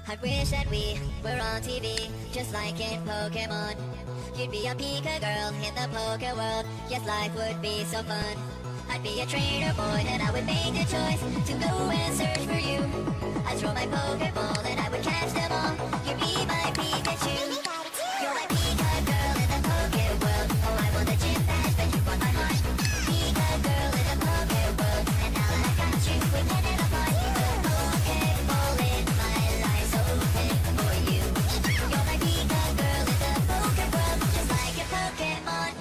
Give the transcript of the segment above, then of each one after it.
I wish that we were on TV, just like in Pokemon. You'd be a Pika girl in the Poke world. Yes, life would be so fun. I'd be a trainer boy, and I would make the choice to go and search for you. I'd throw my Pokeball and I would catch them all. You'd be my Pikachu. You're my Pika girl in the Poke world. Oh, I want the gym badge, but you want my heart. Pika girl in the Poke world, and now that I got you, we can never part. The Pokeball in my life's open for you. You're my Pika girl in the Poke world, just like a Pokemon.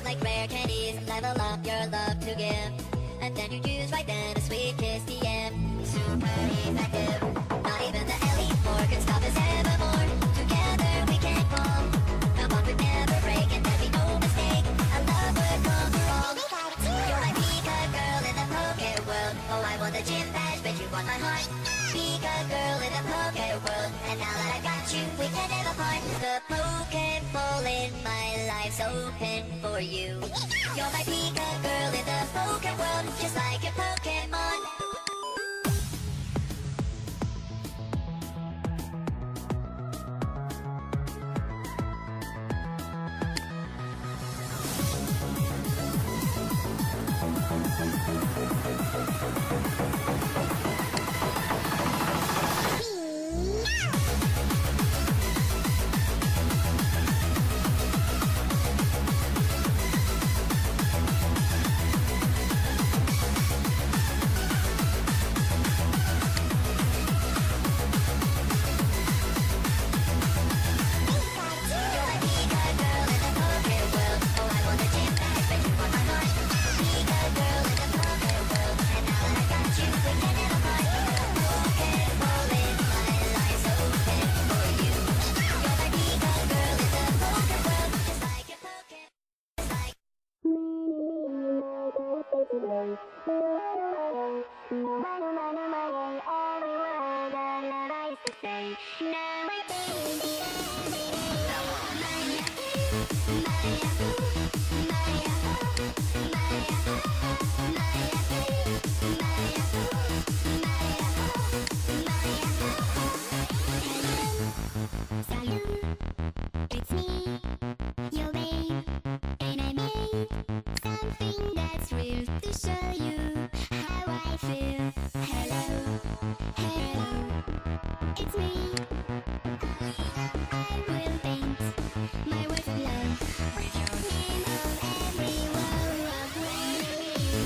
Like rare candies, level up your love to give. And then you use right then a sweet kiss DM. Super effective. Not even the elite four can stop us evermore. Together we can fall. The bond would never break and there'd be no mistake. A love would conquer all. You're my Pika girl in the Poke world. Oh, I want the gym badge, but you want my heart. Pika girl in the Poke world, and now that I got you, we can never part. The Pokeball in my life's open for you. You're my Pika girl in the Poke world, just like a Pokemon. It's me, your babe, and I made something that's real to show you how I feel. Hello, hello, it's me. I will paint my words of love with your name on every wall of rain.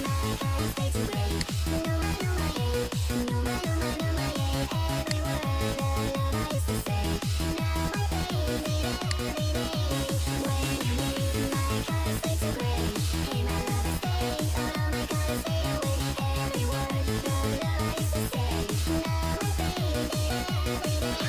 My heart stays away. No matter my age, no matter my age, every word of love I used to say. Now I paint it every day. When you leave, my heart stays away. Hey, my love, stay. Oh my God, stay away. Every word of love I used to say. Now I paint it every day.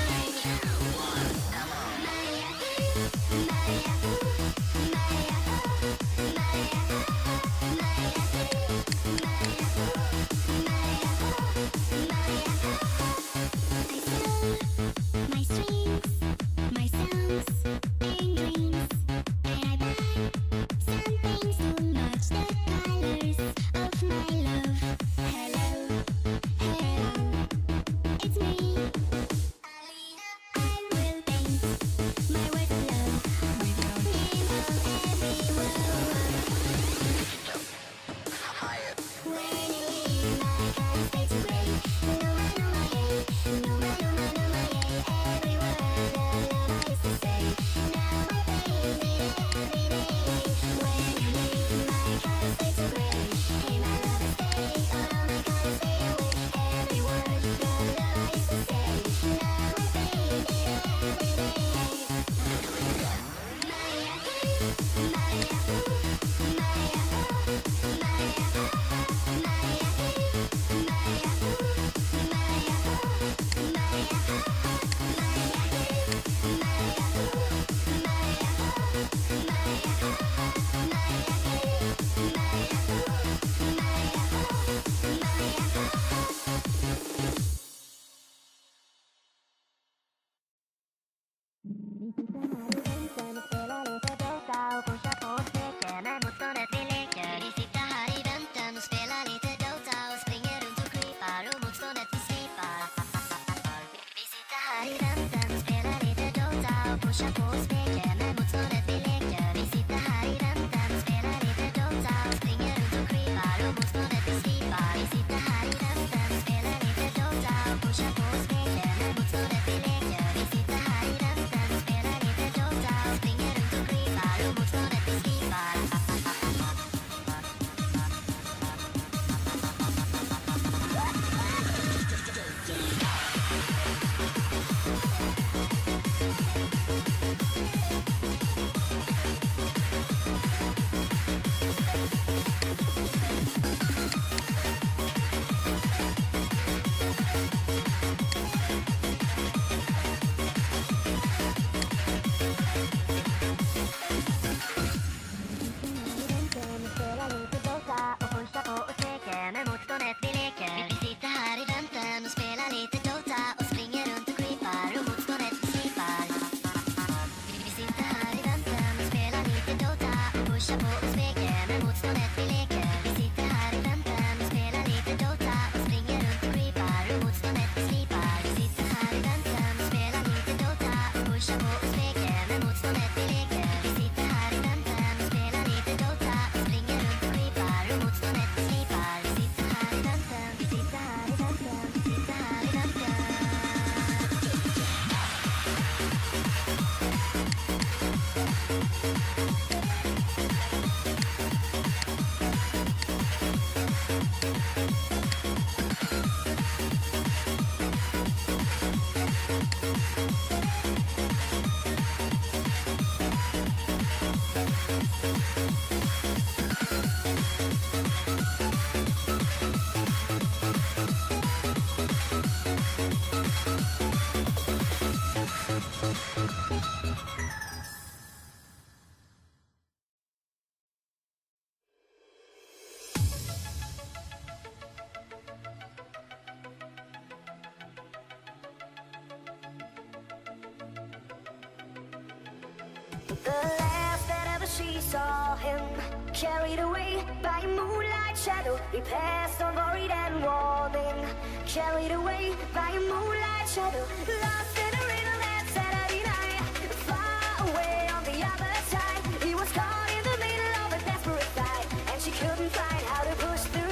My strings, my sounds, and dreams, and I buy something to match the colors of my love. Hello, hello, it's me. I will paint my words of love with your pushar på och smeker när motståndet vi leker. Vi sitter här i väntan och spelar lite Dota och springer runt och creepar och motståndet vi slipar. Vi sitter här i väntan och spelar lite Dota och pushar på och smeker när motståndet vi leker. Vi sitter här i väntan och spelar lite Dota och springer runt och creepar och motståndet vi slipar. När motståndet vi leker. Vi sitter här i väntan och spelar lite Dota och springer runt och creepar och motståndet vi slipar. Vi sitter här i väntan och spelar lite Dota och pushar på och smeker när motståndet vi leker. Vi sitter här i väntan och spelar lite Dota och springer runt och creepar och motståndet vi slipar. Vi sitter här i väntan och spelar lite Dota och pushar på och smeker när motståndet vi leker. Vi sitter här i väntan och spelar lite Dota och springer runt och creepar och motståndet vi slipar. Vi sitter här i väntan, vi sitter här i väntan, vi sitter här i väntan. The last that ever she saw him, carried away by a moonlight shadow. He passed unworried and warning, carried away by a moonlight shadow. Lost in a rhythm that Saturday night, far away on the other side. He was caught in the middle of a desperate fight, and she couldn't find how to push through.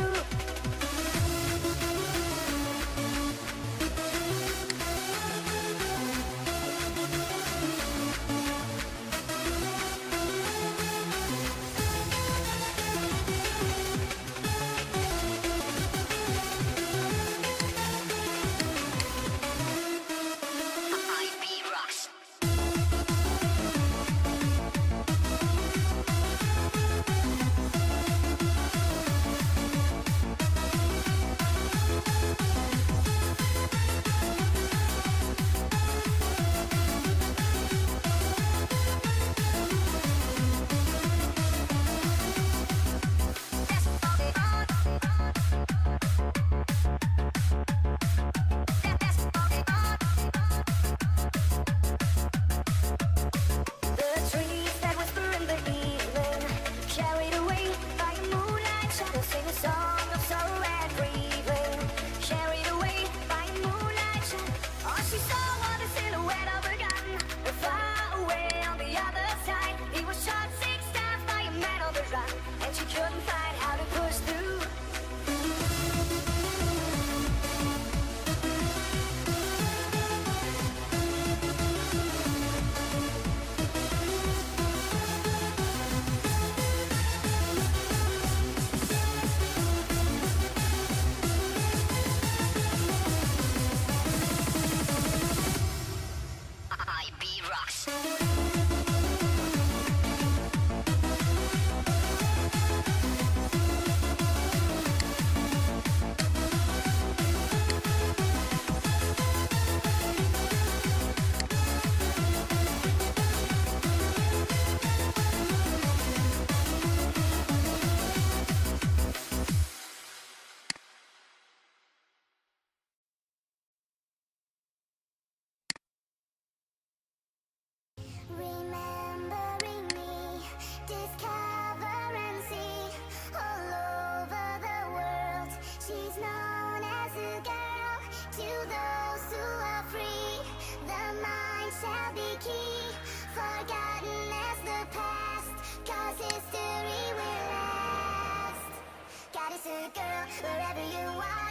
to girl, wherever you are.